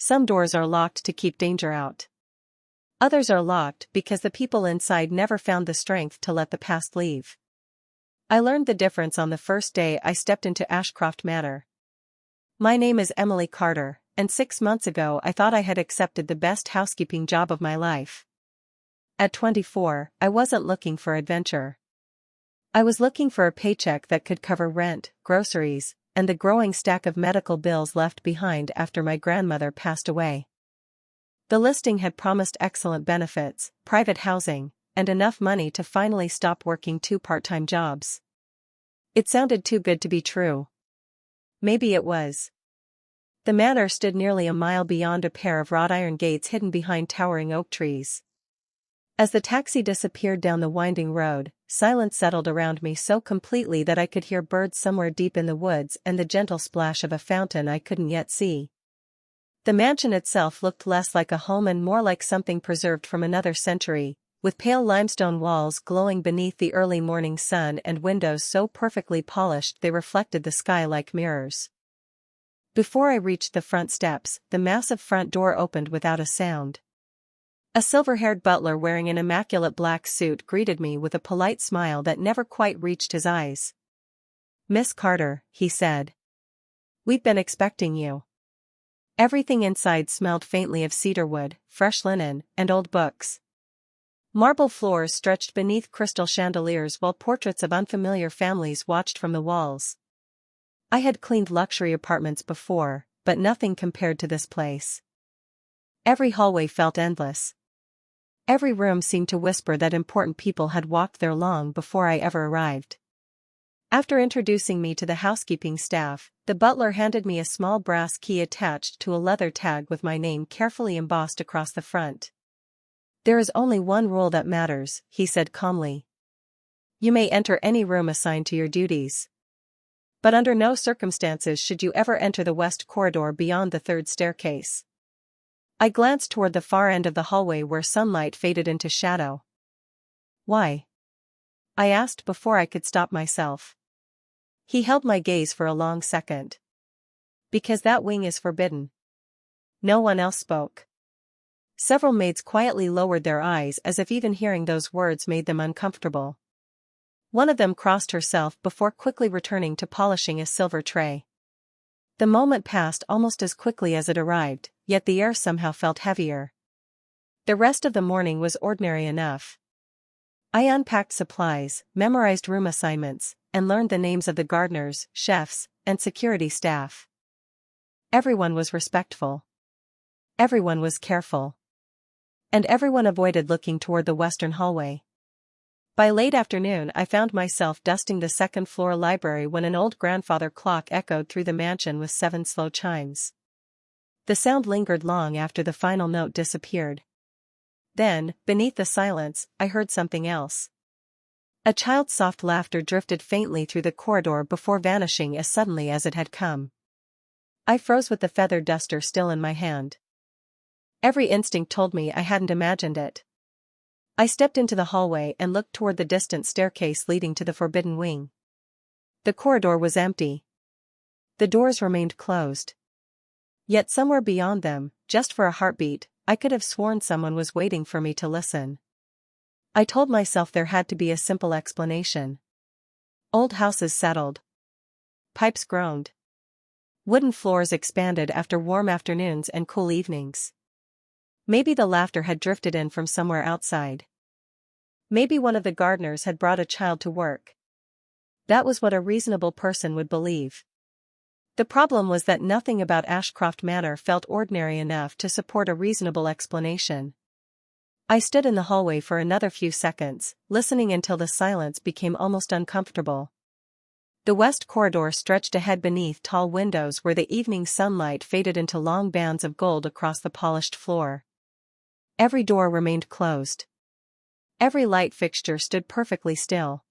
Some doors are locked to keep danger out. Others are locked because the people inside never found the strength to let the past leave. I learned the difference on the first day I stepped into Ashcroft Manor. My name is Emily Carter, and 6 months ago I thought I had accepted the best housekeeping job of my life. At 24, I wasn't looking for adventure. I was looking for a paycheck that could cover rent, groceries, and the growing stack of medical bills left behind after my grandmother passed away. The listing had promised excellent benefits, private housing, and enough money to finally stop working 2 part-time jobs. It sounded too good to be true. Maybe it was. The manor stood nearly a mile beyond a pair of wrought iron gates hidden behind towering oak trees. As the taxi disappeared down the winding road, silence settled around me so completely that I could hear birds somewhere deep in the woods and the gentle splash of a fountain I couldn't yet see. The mansion itself looked less like a home and more like something preserved from another century, with pale limestone walls glowing beneath the early morning sun and windows so perfectly polished they reflected the sky like mirrors. Before I reached the front steps, the massive front door opened without a sound. A silver-haired butler wearing an immaculate black suit greeted me with a polite smile that never quite reached his eyes. "Miss Carter," he said. "We've been expecting you." Everything inside smelled faintly of cedarwood, fresh linen, and old books. Marble floors stretched beneath crystal chandeliers while portraits of unfamiliar families watched from the walls. I had cleaned luxury apartments before, but nothing compared to this place. Every hallway felt endless. Every room seemed to whisper that important people had walked there long before I ever arrived. After introducing me to the housekeeping staff, the butler handed me a small brass key attached to a leather tag with my name carefully embossed across the front. "There is only one rule that matters," he said calmly. "You may enter any room assigned to your duties. But under no circumstances should you ever enter the west corridor beyond the 3rd staircase." I glanced toward the far end of the hallway where sunlight faded into shadow. "Why?" I asked before I could stop myself. He held my gaze for a long second. "Because that wing is forbidden." No one else spoke. Several maids quietly lowered their eyes as if even hearing those words made them uncomfortable. One of them crossed herself before quickly returning to polishing a silver tray. The moment passed almost as quickly as it arrived, yet the air somehow felt heavier. The rest of the morning was ordinary enough. I unpacked supplies, memorized room assignments, and learned the names of the gardeners, chefs, and security staff. Everyone was respectful. Everyone was careful. And everyone avoided looking toward the western hallway. By late afternoon I found myself dusting the 2nd-floor library when an old grandfather clock echoed through the mansion with 7 slow chimes. The sound lingered long after the final note disappeared. Then, beneath the silence, I heard something else. A child's soft laughter drifted faintly through the corridor before vanishing as suddenly as it had come. I froze with the feather duster still in my hand. Every instinct told me I hadn't imagined it. I stepped into the hallway and looked toward the distant staircase leading to the forbidden wing. The corridor was empty. The doors remained closed. Yet somewhere beyond them, just for a heartbeat, I could have sworn someone was waiting for me to listen. I told myself there had to be a simple explanation. Old houses settled. Pipes groaned. Wooden floors expanded after warm afternoons and cool evenings. Maybe the laughter had drifted in from somewhere outside. Maybe one of the gardeners had brought a child to work. That was what a reasonable person would believe. The problem was that nothing about Ashcroft Manor felt ordinary enough to support a reasonable explanation. I stood in the hallway for another few seconds, listening until the silence became almost uncomfortable. The west corridor stretched ahead beneath tall windows where the evening sunlight faded into long bands of gold across the polished floor. Every door remained closed. Every light fixture stood perfectly still.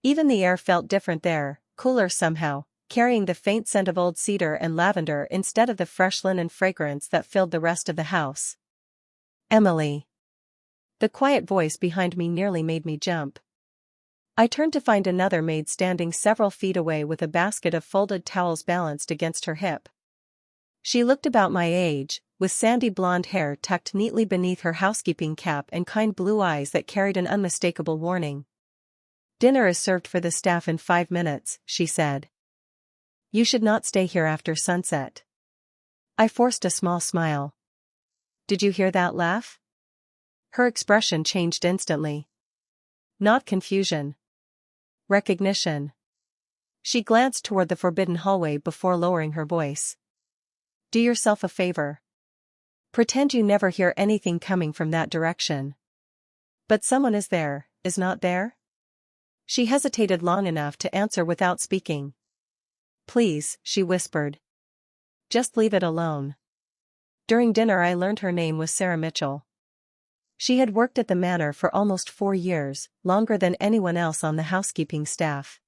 Even the air felt different there, cooler somehow, carrying the faint scent of old cedar and lavender instead of the fresh linen fragrance that filled the rest of the house. "Emily." The quiet voice behind me nearly made me jump. I turned to find another maid standing several feet away with a basket of folded towels balanced against her hip. She looked about my age, with sandy blonde hair tucked neatly beneath her housekeeping cap and kind blue eyes that carried an unmistakable warning. "Dinner is served for the staff in 5 minutes," she said. "You should not stay here after sunset." I forced a small smile. "Did you hear that laugh?" Her expression changed instantly. Not confusion. Recognition. She glanced toward the forbidden hallway before lowering her voice. "Do yourself a favor. Pretend you never hear anything coming from that direction." "But someone is there, is not there?" She hesitated long enough to answer without speaking. "Please," she whispered. "Just leave it alone." During dinner I learned her name was Sarah Mitchell. She had worked at the manor for almost 4 years, longer than anyone else on the housekeeping staff.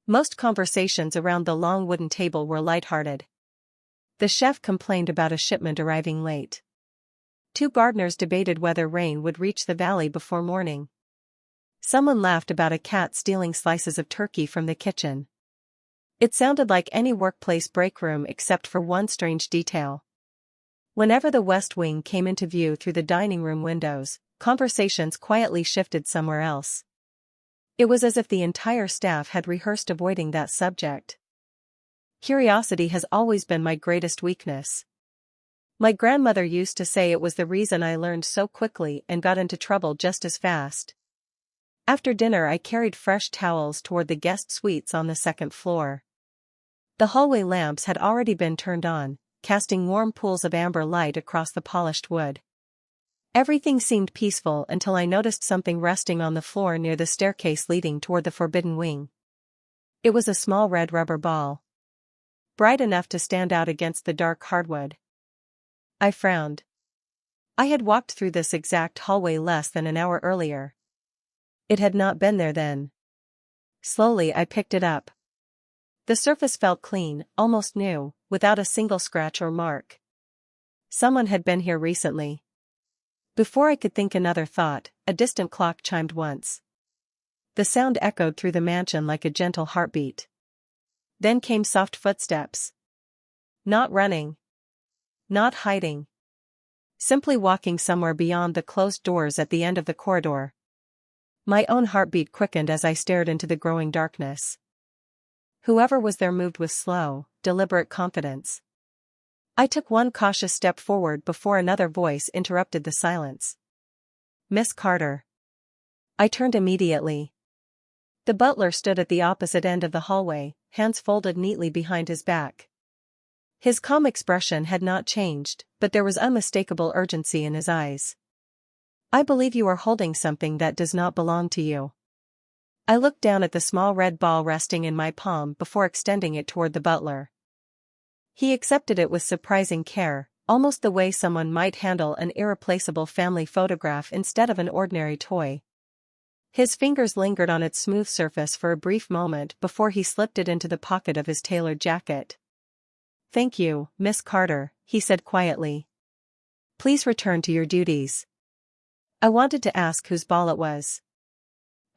Most conversations around the long wooden table were lighthearted. The chef complained about a shipment arriving late. 2 gardeners debated whether rain would reach the valley before morning. Someone laughed about a cat stealing slices of turkey from the kitchen. It sounded like any workplace break room except for one strange detail. Whenever the West Wing came into view through the dining room windows, conversations quietly shifted somewhere else. It was as if the entire staff had rehearsed avoiding that subject. Curiosity has always been my greatest weakness. My grandmother used to say it was the reason I learned so quickly and got into trouble just as fast. After dinner I carried fresh towels toward the guest suites on the 2nd floor. The hallway lamps had already been turned on, casting warm pools of amber light across the polished wood. Everything seemed peaceful until I noticed something resting on the floor near the staircase leading toward the forbidden wing. It was a small red rubber ball. Bright enough to stand out against the dark hardwood. I frowned. I had walked through this exact hallway less than an hour earlier. It had not been there then. Slowly I picked it up. The surface felt clean, almost new, without a single scratch or mark. Someone had been here recently. Before I could think another thought, a distant clock chimed once. The sound echoed through the mansion like a gentle heartbeat. Then came soft footsteps. Not running. Not hiding. Simply walking somewhere beyond the closed doors at the end of the corridor. My own heartbeat quickened as I stared into the growing darkness. Whoever was there moved with slow, deliberate confidence. I took one cautious step forward before another voice interrupted the silence. "Miss Carter." I turned immediately. The butler stood at the opposite end of the hallway, hands folded neatly behind his back. His calm expression had not changed, but there was unmistakable urgency in his eyes. "I believe you are holding something that does not belong to you." I looked down at the small red ball resting in my palm before extending it toward the butler. He accepted it with surprising care, almost the way someone might handle an irreplaceable family photograph instead of an ordinary toy. His fingers lingered on its smooth surface for a brief moment before he slipped it into the pocket of his tailored jacket. "Thank you, Miss Carter," he said quietly. "Please return to your duties." I wanted to ask whose ball it was.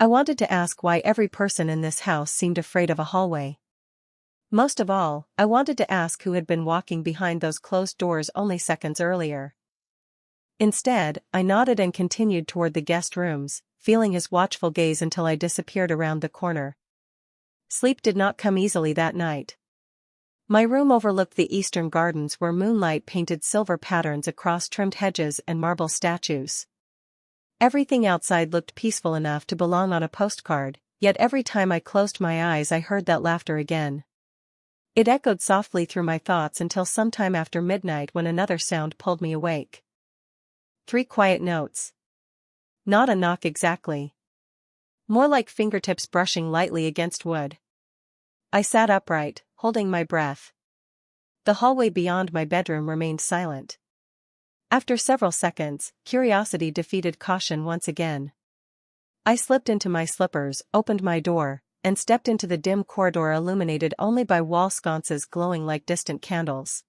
I wanted to ask why every person in this house seemed afraid of a hallway. Most of all, I wanted to ask who had been walking behind those closed doors only seconds earlier. Instead, I nodded and continued toward the guest rooms, feeling his watchful gaze until I disappeared around the corner. Sleep did not come easily that night. My room overlooked the eastern gardens where moonlight painted silver patterns across trimmed hedges and marble statues. Everything outside looked peaceful enough to belong on a postcard, yet every time I closed my eyes I heard that laughter again. It echoed softly through my thoughts until sometime after midnight when another sound pulled me awake. 3 quiet notes. Not a knock exactly. More like fingertips brushing lightly against wood. I sat upright, holding my breath. The hallway beyond my bedroom remained silent. After several seconds, curiosity defeated caution once again. I slipped into my slippers, opened my door, and stepped into the dim corridor illuminated only by wall sconces glowing like distant candles.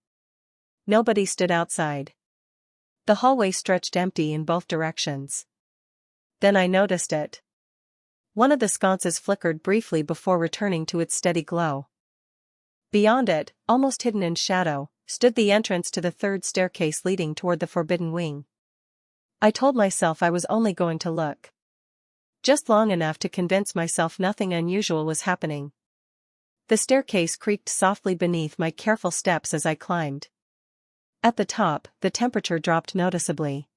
Nobody stood outside. The hallway stretched empty in both directions. Then I noticed it. One of the sconces flickered briefly before returning to its steady glow. Beyond it, almost hidden in shadow, stood the entrance to the third staircase leading toward the forbidden wing. I told myself I was only going to look. Just long enough to convince myself nothing unusual was happening. The staircase creaked softly beneath my careful steps as I climbed. At the top, the temperature dropped noticeably.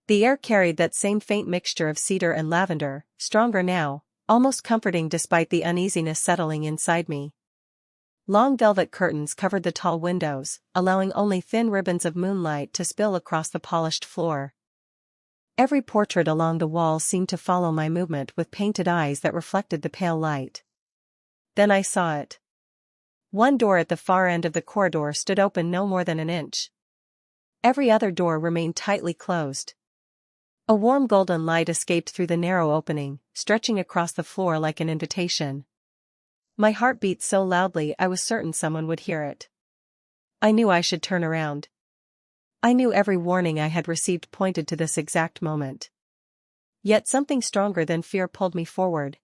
The air carried that same faint mixture of cedar and lavender, stronger now, almost comforting despite the uneasiness settling inside me. Long velvet curtains covered the tall windows, allowing only thin ribbons of moonlight to spill across the polished floor. Every portrait along the wall seemed to follow my movement with painted eyes that reflected the pale light. Then I saw it. One door at the far end of the corridor stood open no more than an inch. Every other door remained tightly closed. A warm golden light escaped through the narrow opening, stretching across the floor like an invitation. My heart beat so loudly I was certain someone would hear it. I knew I should turn around. I knew every warning I had received pointed to this exact moment. Yet something stronger than fear pulled me forward.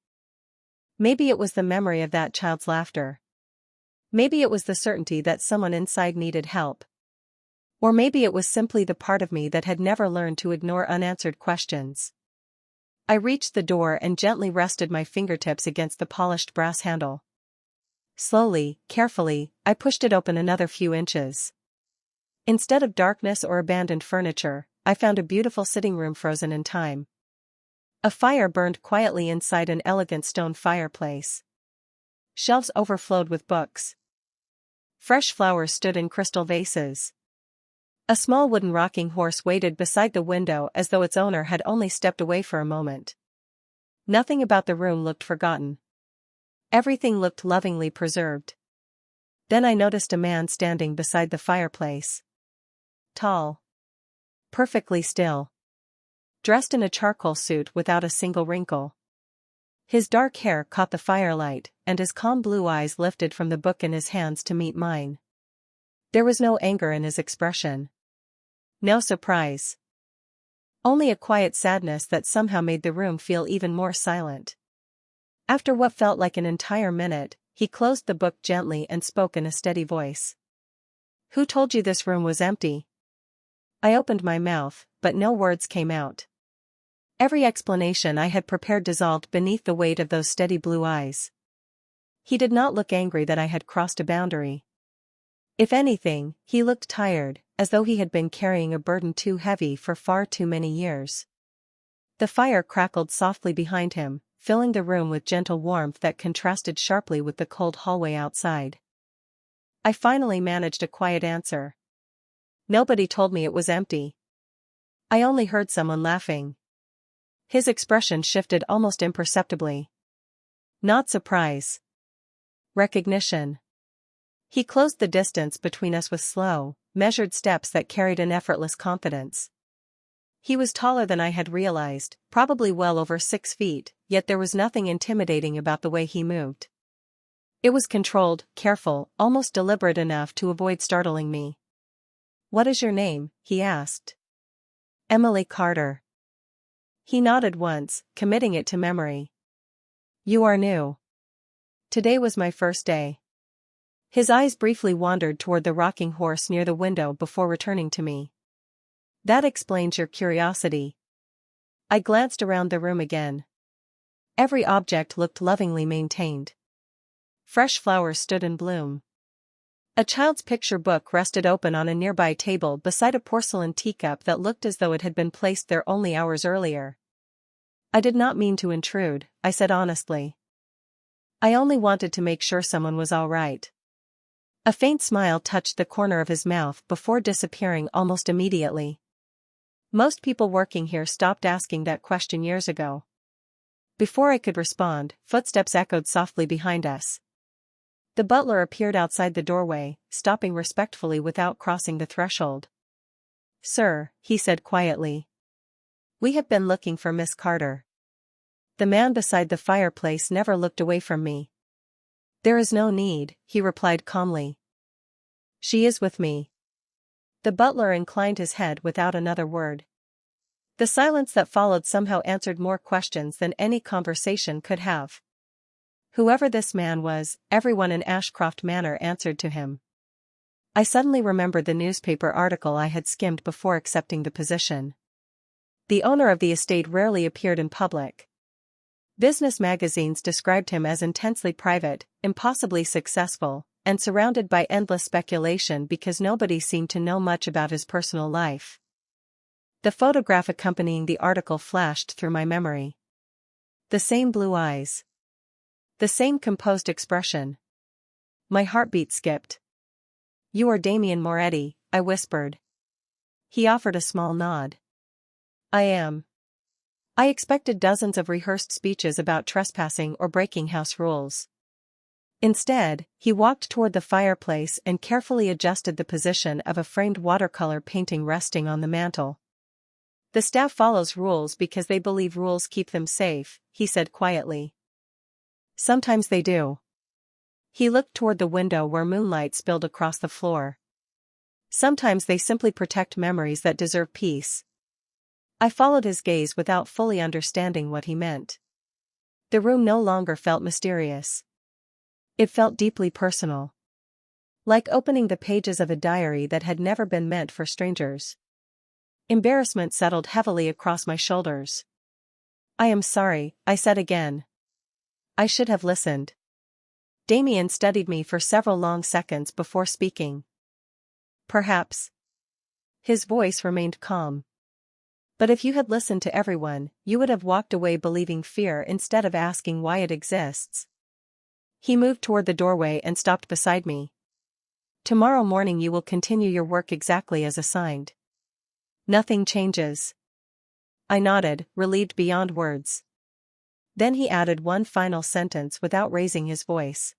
Maybe it was the memory of that child's laughter. Maybe it was the certainty that someone inside needed help. Or maybe it was simply the part of me that had never learned to ignore unanswered questions. I reached the door and gently rested my fingertips against the polished brass handle. Slowly, carefully, I pushed it open another few inches. Instead of darkness or abandoned furniture, I found a beautiful sitting room frozen in time. A fire burned quietly inside an elegant stone fireplace. Shelves overflowed with books. Fresh flowers stood in crystal vases. A small wooden rocking horse waited beside the window as though its owner had only stepped away for a moment. Nothing about the room looked forgotten. Everything looked lovingly preserved. Then I noticed a man standing beside the fireplace. Tall. Perfectly still. Dressed in a charcoal suit without a single wrinkle. His dark hair caught the firelight, and his calm blue eyes lifted from the book in his hands to meet mine. There was no anger in his expression. No surprise. Only a quiet sadness that somehow made the room feel even more silent. After what felt like an entire minute, he closed the book gently and spoke in a steady voice. "Who told you this room was empty?" I opened my mouth, but no words came out. Every explanation I had prepared dissolved beneath the weight of those steady blue eyes. He did not look angry that I had crossed a boundary. If anything, he looked tired, as though he had been carrying a burden too heavy for far too many years. The fire crackled softly behind him, filling the room with gentle warmth that contrasted sharply with the cold hallway outside. I finally managed a quiet answer. "Nobody told me it was empty. I only heard someone laughing." His expression shifted almost imperceptibly. Not surprise. Recognition. He closed the distance between us with slow, measured steps that carried an effortless confidence. He was taller than I had realized, probably well over 6 feet, yet there was nothing intimidating about the way he moved. It was controlled, careful, almost deliberate enough to avoid startling me. "What is your name?" he asked. "Emily Carter." He nodded once, committing it to memory. "You are new." "Today was my first day." His eyes briefly wandered toward the rocking horse near the window before returning to me. "That explains your curiosity." I glanced around the room again. Every object looked lovingly maintained. Fresh flowers stood in bloom. A child's picture book rested open on a nearby table beside a porcelain teacup that looked as though it had been placed there only hours earlier. "I did not mean to intrude," I said honestly. "I only wanted to make sure someone was all right." A faint smile touched the corner of his mouth before disappearing almost immediately. Most people working here stopped asking that question years ago. Before I could respond, footsteps echoed softly behind us. The butler appeared outside the doorway, stopping respectfully without crossing the threshold. "Sir," he said quietly. "We have been looking for Miss Carter." The man beside the fireplace never looked away from me. "There is no need," he replied calmly. "She is with me." The butler inclined his head without another word. The silence that followed somehow answered more questions than any conversation could have. Whoever this man was, everyone in Ashcroft Manor answered to him. I suddenly remembered the newspaper article I had skimmed before accepting the position. The owner of the estate rarely appeared in public. Business magazines described him as intensely private, impossibly successful, and surrounded by endless speculation because nobody seemed to know much about his personal life. The photograph accompanying the article flashed through my memory. The same blue eyes. The same composed expression. My heartbeat skipped. "You are Damien Moretti," I whispered. He offered a small nod. "I am." I expected dozens of rehearsed speeches about trespassing or breaking house rules. Instead, he walked toward the fireplace and carefully adjusted the position of a framed watercolor painting resting on the mantel. "The staff follows rules because they believe rules keep them safe," he said quietly. "Sometimes they do." He looked toward the window where moonlight spilled across the floor. "Sometimes they simply protect memories that deserve peace." I followed his gaze without fully understanding what he meant. The room no longer felt mysterious. It felt deeply personal. Like opening the pages of a diary that had never been meant for strangers. Embarrassment settled heavily across my shoulders. "I am sorry," I said again. "I should have listened." Damien studied me for several long seconds before speaking. "Perhaps." His voice remained calm. "But if you had listened to everyone, you would have walked away believing fear instead of asking why it exists." He moved toward the doorway and stopped beside me. "Tomorrow morning you will continue your work exactly as assigned. Nothing changes." I nodded, relieved beyond words. Then he added one final sentence without raising his voice.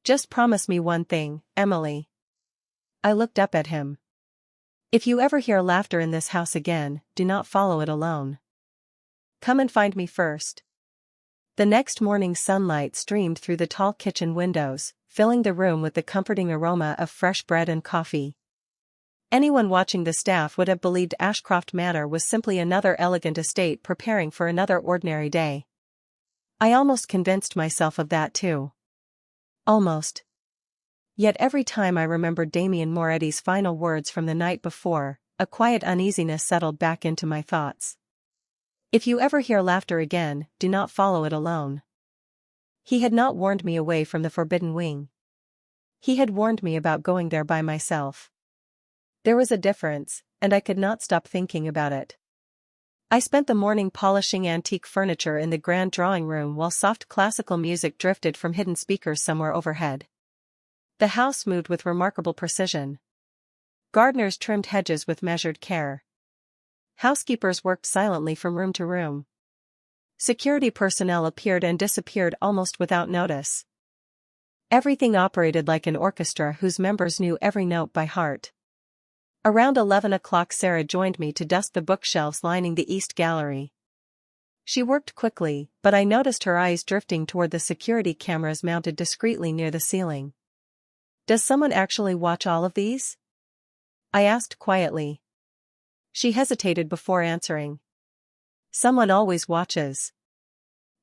"Just promise me one thing, Emily." I looked up at him. "If you ever hear laughter in this house again, do not follow it alone. Come and find me first." The next morning's sunlight streamed through the tall kitchen windows, filling the room with the comforting aroma of fresh bread and coffee. Anyone watching the staff would have believed Ashcroft Manor was simply another elegant estate preparing for another ordinary day. I almost convinced myself of that too. Almost. Yet every time I remembered Damien Moretti's final words from the night before, a quiet uneasiness settled back into my thoughts. If you ever hear laughter again, do not follow it alone. He had not warned me away from the forbidden wing. He had warned me about going there by myself. There was a difference, and I could not stop thinking about it. I spent the morning polishing antique furniture in the grand drawing room while soft classical music drifted from hidden speakers somewhere overhead. The house moved with remarkable precision. Gardeners trimmed hedges with measured care. Housekeepers worked silently from room to room. Security personnel appeared and disappeared almost without notice. Everything operated like an orchestra whose members knew every note by heart. Around 11 o'clock Sarah joined me to dust the bookshelves lining the east gallery. She worked quickly, but I noticed her eyes drifting toward the security cameras mounted discreetly near the ceiling. "Does someone actually watch all of these?" I asked quietly. She hesitated before answering. "Someone always watches."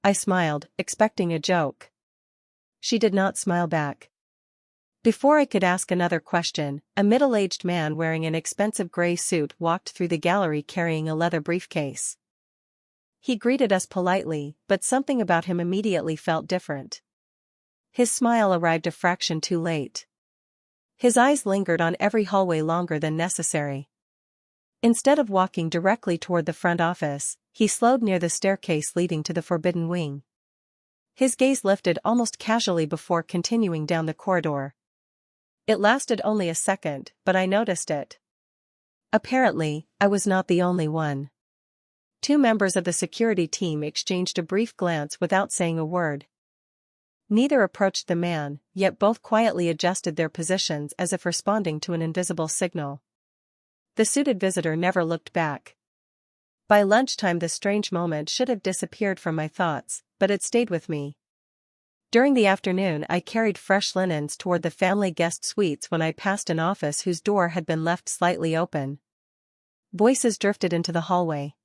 I smiled, expecting a joke. She did not smile back. Before I could ask another question, a middle-aged man wearing an expensive gray suit walked through the gallery carrying a leather briefcase. He greeted us politely, but something about him immediately felt different. His smile arrived a fraction too late. His eyes lingered on every hallway longer than necessary. Instead of walking directly toward the front office, he slowed near the staircase leading to the forbidden wing. His gaze lifted almost casually before continuing down the corridor. It lasted only a second, but I noticed it. Apparently, I was not the only one. Two members of the security team exchanged a brief glance without saying a word. Neither approached the man, yet both quietly adjusted their positions as if responding to an invisible signal. The suited visitor never looked back. By lunchtime the strange moment should have disappeared from my thoughts, but it stayed with me. During the afternoon I carried fresh linens toward the family guest suites when I passed an office whose door had been left slightly open. Voices drifted into the hallway.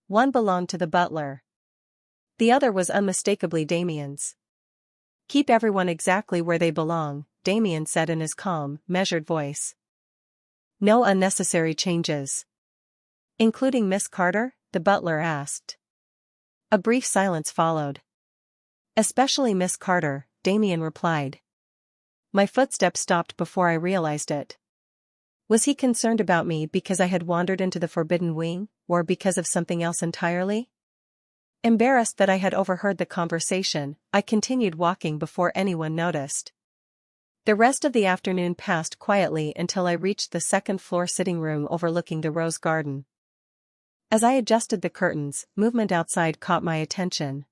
One belonged to the butler. The other was unmistakably Damien's. Keep everyone exactly where they belong, Damien said in his calm, measured voice. No unnecessary changes. Including Miss Carter? The butler asked. A brief silence followed. Especially Miss Carter, Damien replied. My footsteps stopped before I realized it. Was he concerned about me because I had wandered into the forbidden wing, or because of something else entirely? Embarrassed that I had overheard the conversation, I continued walking before anyone noticed. The rest of the afternoon passed quietly until I reached the second-floor sitting room overlooking the rose garden. As I adjusted the curtains, movement outside caught my attention.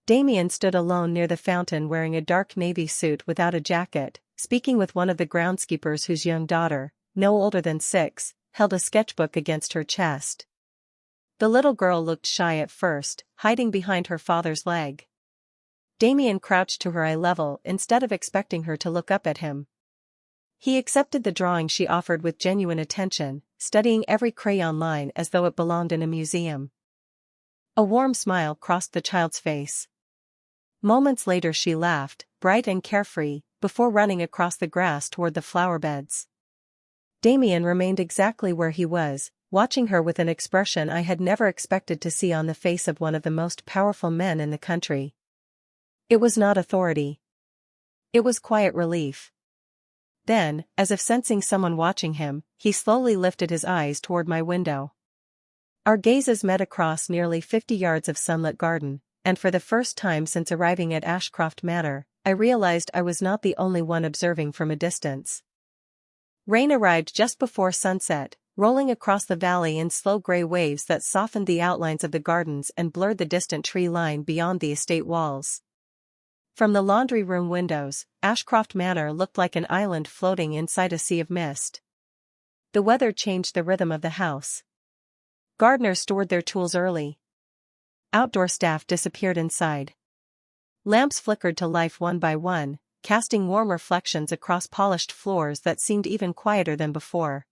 Damien stood alone near the fountain wearing a dark navy suit without a jacket, speaking with one of the groundskeepers whose young daughter, no older than 6, held a sketchbook against her chest. The little girl looked shy at first, hiding behind her father's leg. Damien crouched to her eye level instead of expecting her to look up at him. He accepted the drawing she offered with genuine attention, studying every crayon line as though it belonged in a museum. A warm smile crossed the child's face. Moments later she laughed, bright and carefree, before running across the grass toward the flower beds. Damien remained exactly where he was, watching her with an expression I had never expected to see on the face of one of the most powerful men in the country. It was not authority. It was quiet relief. Then, as if sensing someone watching him, he slowly lifted his eyes toward my window. Our gazes met across nearly 50 yards of sunlit garden, and for the first time since arriving at Ashcroft Manor, I realized I was not the only one observing from a distance. Rain arrived just before sunset, rolling across the valley in slow gray waves that softened the outlines of the gardens and blurred the distant tree line beyond the estate walls. From the laundry room windows, Ashcroft Manor looked like an island floating inside a sea of mist. The weather changed the rhythm of the house. Gardeners stored their tools early. Outdoor staff disappeared inside. Lamps flickered to life one by one, casting warm reflections across polished floors that seemed even quieter than before.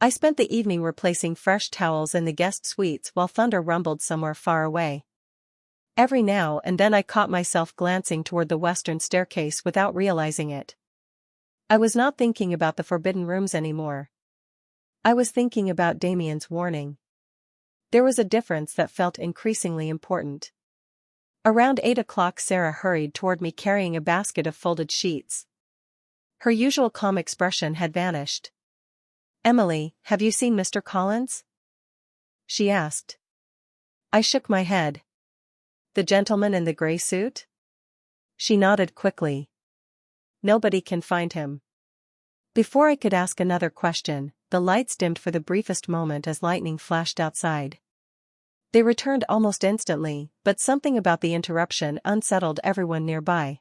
I spent the evening replacing fresh towels in the guest suites while thunder rumbled somewhere far away. Every now and then I caught myself glancing toward the western staircase without realizing it. I was not thinking about the forbidden rooms anymore. I was thinking about Damien's warning. There was a difference that felt increasingly important. Around 8 o'clock Sarah hurried toward me carrying a basket of folded sheets. Her usual calm expression had vanished. "Emily, have you seen Mr. Collins?" she asked. I shook my head. "The gentleman in the gray suit?" She nodded quickly. "Nobody can find him." Before I could ask another question, the lights dimmed for the briefest moment as lightning flashed outside. They returned almost instantly, but something about the interruption unsettled everyone nearby.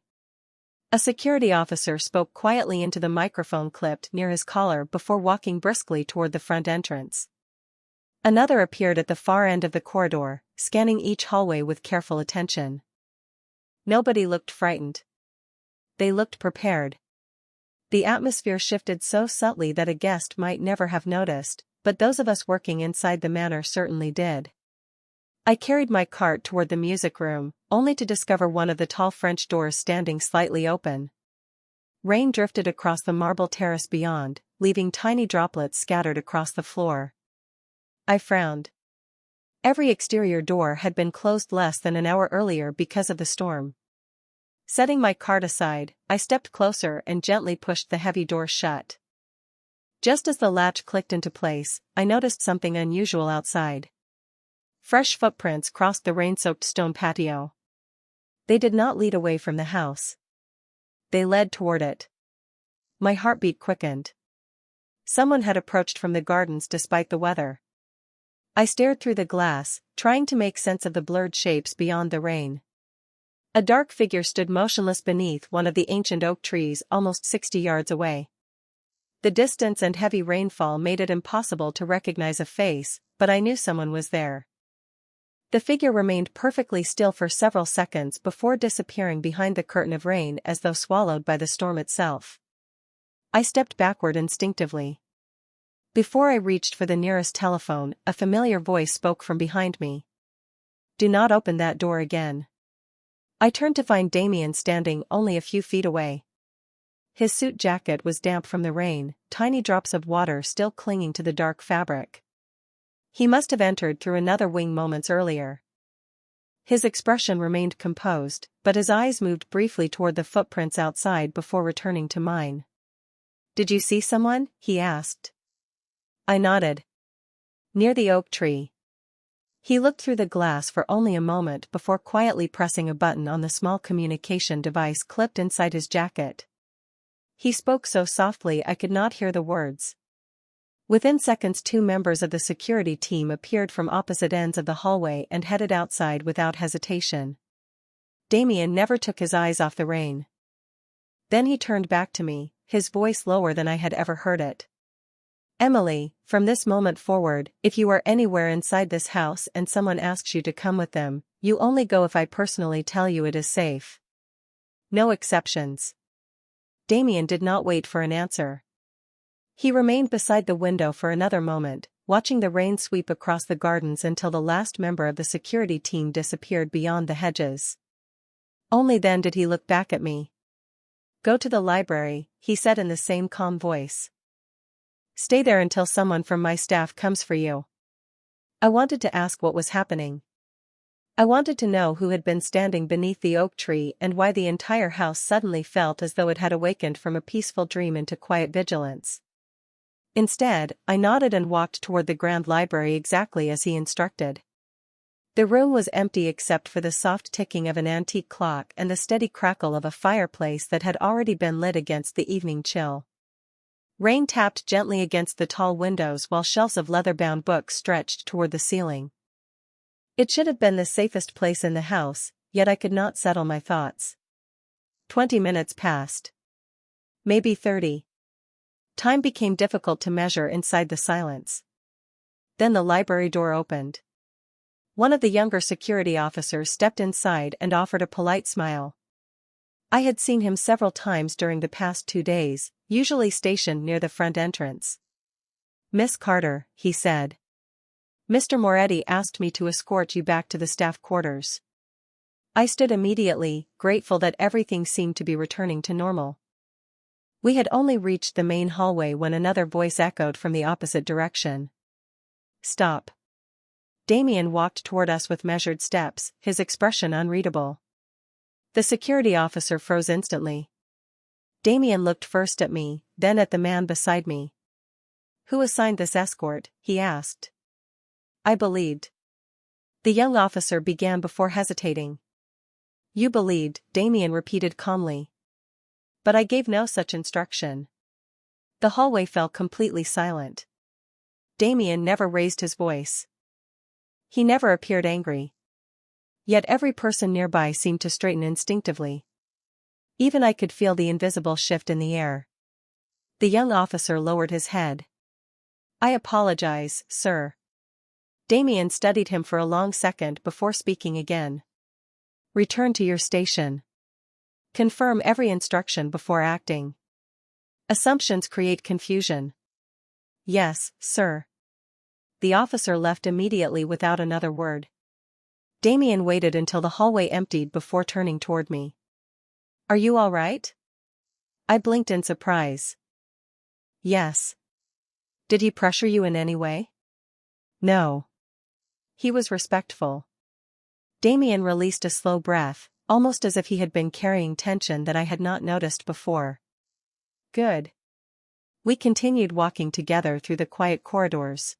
A security officer spoke quietly into the microphone clipped near his collar before walking briskly toward the front entrance. Another appeared at the far end of the corridor, scanning each hallway with careful attention. Nobody looked frightened. They looked prepared. The atmosphere shifted so subtly that a guest might never have noticed, but those of us working inside the manor certainly did. I carried my cart toward the music room, only to discover one of the tall French doors standing slightly open. Rain drifted across the marble terrace beyond, leaving tiny droplets scattered across the floor. I frowned. Every exterior door had been closed less than an hour earlier because of the storm. Setting my cart aside, I stepped closer and gently pushed the heavy door shut. Just as the latch clicked into place, I noticed something unusual outside. Fresh footprints crossed the rain-soaked stone patio. They did not lead away from the house. They led toward it. My heartbeat quickened. Someone had approached from the gardens despite the weather. I stared through the glass, trying to make sense of the blurred shapes beyond the rain. A dark figure stood motionless beneath one of the ancient oak trees almost 60 yards away. The distance and heavy rainfall made it impossible to recognize a face, but I knew someone was there. The figure remained perfectly still for several seconds before disappearing behind the curtain of rain as though swallowed by the storm itself. I stepped backward instinctively. Before I reached for the nearest telephone, a familiar voice spoke from behind me. "Do not open that door again." I turned to find Damien standing only a few feet away. His suit jacket was damp from the rain, tiny drops of water still clinging to the dark fabric. He must have entered through another wing moments earlier. His expression remained composed, but his eyes moved briefly toward the footprints outside before returning to mine. "Did you see someone?" he asked. I nodded. "Near the oak tree." He looked through the glass for only a moment before quietly pressing a button on the small communication device clipped inside his jacket. He spoke so softly I could not hear the words. Within seconds, 2 members of the security team appeared from opposite ends of the hallway and headed outside without hesitation. Damien never took his eyes off the rain. Then he turned back to me, his voice lower than I had ever heard it. "Emily, from this moment forward, if you are anywhere inside this house and someone asks you to come with them, you only go if I personally tell you it is safe. No exceptions." Damien did not wait for an answer. He remained beside the window for another moment, watching the rain sweep across the gardens until the last member of the security team disappeared beyond the hedges. Only then did he look back at me. "Go to the library," he said in the same calm voice. "Stay there until someone from my staff comes for you." I wanted to ask what was happening. I wanted to know who had been standing beneath the oak tree and why the entire house suddenly felt as though it had awakened from a peaceful dream into quiet vigilance. Instead, I nodded and walked toward the grand library exactly as he instructed. The room was empty except for the soft ticking of an antique clock and the steady crackle of a fireplace that had already been lit against the evening chill. Rain tapped gently against the tall windows while shelves of leather-bound books stretched toward the ceiling. It should have been the safest place in the house, yet I could not settle my thoughts. 20 minutes passed. Maybe 30. Time became difficult to measure inside the silence. Then the library door opened. One of the younger security officers stepped inside and offered a polite smile. I had seen him several times during the past 2 days, usually stationed near the front entrance. "Miss Carter," he said. "Mr. Moretti asked me to escort you back to the staff quarters." I stood immediately, grateful that everything seemed to be returning to normal. We had only reached the main hallway when another voice echoed from the opposite direction. "Stop." Damien walked toward us with measured steps, his expression unreadable. The security officer froze instantly. Damien looked first at me, then at the man beside me. "Who assigned this escort?" he asked. I believed. The young officer began before hesitating. "You believed," Damien repeated calmly. "But I gave no such instruction." The hallway fell completely silent. Damien never raised his voice. He never appeared angry. Yet every person nearby seemed to straighten instinctively. Even I could feel the invisible shift in the air. The young officer lowered his head. "I apologize, sir." Damien studied him for a long second before speaking again. "Return to your station. Confirm every instruction before acting. Assumptions create confusion." "Yes, sir." The officer left immediately without another word. Damien waited until the hallway emptied before turning toward me. "Are you all right?" I blinked in surprise. "Yes." "Did he pressure you in any way?" "No." He was respectful. Damien released a slow breath, almost as if he had been carrying tension that I had not noticed before. "Good." We continued walking together through the quiet corridors.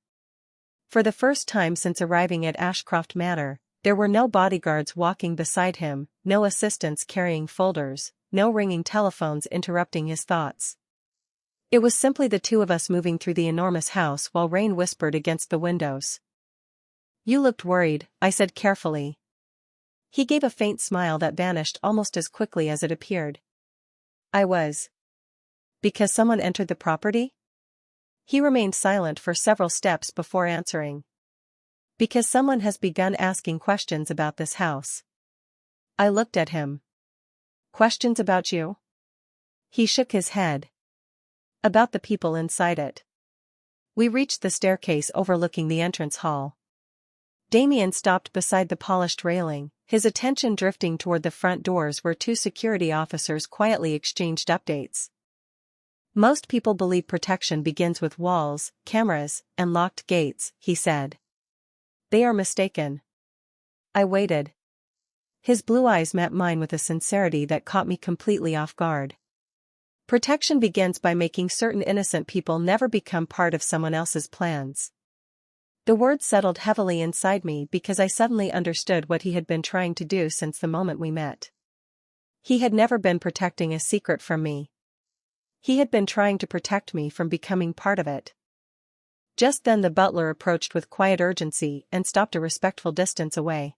For the first time since arriving at Ashcroft Manor, there were no bodyguards walking beside him, no assistants carrying folders, no ringing telephones interrupting his thoughts. It was simply the two of us moving through the enormous house while rain whispered against the windows. "You looked worried," I said carefully. He gave a faint smile that vanished almost as quickly as it appeared. "I was." "Because someone entered the property?" He remained silent for several steps before answering. "Because someone has begun asking questions about this house." I looked at him. "Questions about you?" He shook his head. "About the people inside it." We reached the staircase overlooking the entrance hall. Damien stopped beside the polished railing, his attention drifting toward the front doors where two security officers quietly exchanged updates. Most people believe protection begins with walls, cameras, and locked gates, he said. They are mistaken. I waited. His blue eyes met mine with a sincerity that caught me completely off guard. Protection begins by making certain innocent people never become part of someone else's plans. The words settled heavily inside me because I suddenly understood what he had been trying to do since the moment we met. He had never been protecting a secret from me. He had been trying to protect me from becoming part of it. Just then the butler approached with quiet urgency and stopped a respectful distance away.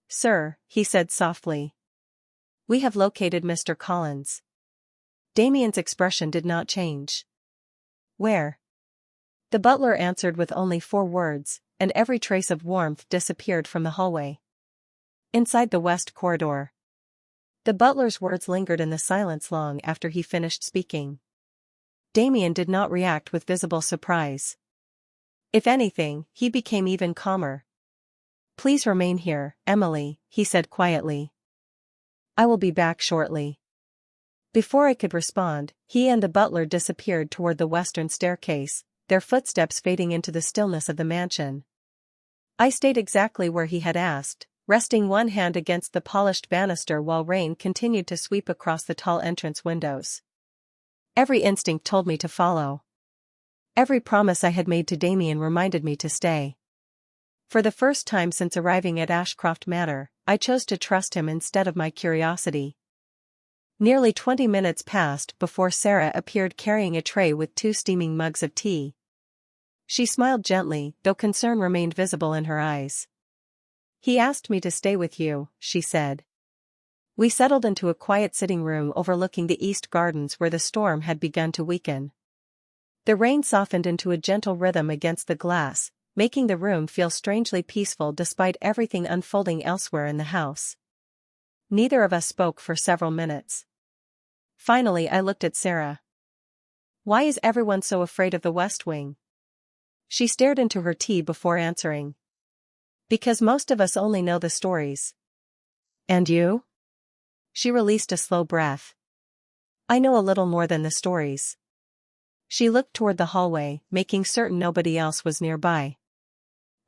"Sir," he said softly. "We have located Mr. Collins." Damien's expression did not change. "Where?" The butler answered with only 4 words, and every trace of warmth disappeared from the hallway. "Inside the west corridor." The butler's words lingered in the silence long after he finished speaking. Damien did not react with visible surprise. If anything, he became even calmer. "Please remain here, Emily," he said quietly. "I will be back shortly." Before I could respond, he and the butler disappeared toward the western staircase, their footsteps fading into the stillness of the mansion. I stayed exactly where he had asked, resting one hand against the polished banister while rain continued to sweep across the tall entrance windows. Every instinct told me to follow. Every promise I had made to Damien reminded me to stay. For the first time since arriving at Ashcroft Manor, I chose to trust him instead of my curiosity. Nearly 20 minutes passed before Sarah appeared carrying a tray with 2 steaming mugs of tea. She smiled gently, though concern remained visible in her eyes. "He asked me to stay with you," she said. We settled into a quiet sitting room overlooking the east gardens where the storm had begun to weaken. The rain softened into a gentle rhythm against the glass, making the room feel strangely peaceful despite everything unfolding elsewhere in the house. Neither of us spoke for several minutes. Finally I looked at Sarah. "Why is everyone so afraid of the West Wing?" She stared into her tea before answering. "Because most of us only know the stories." "And you?" She released a slow breath. "I know a little more than the stories." She looked toward the hallway, making certain nobody else was nearby.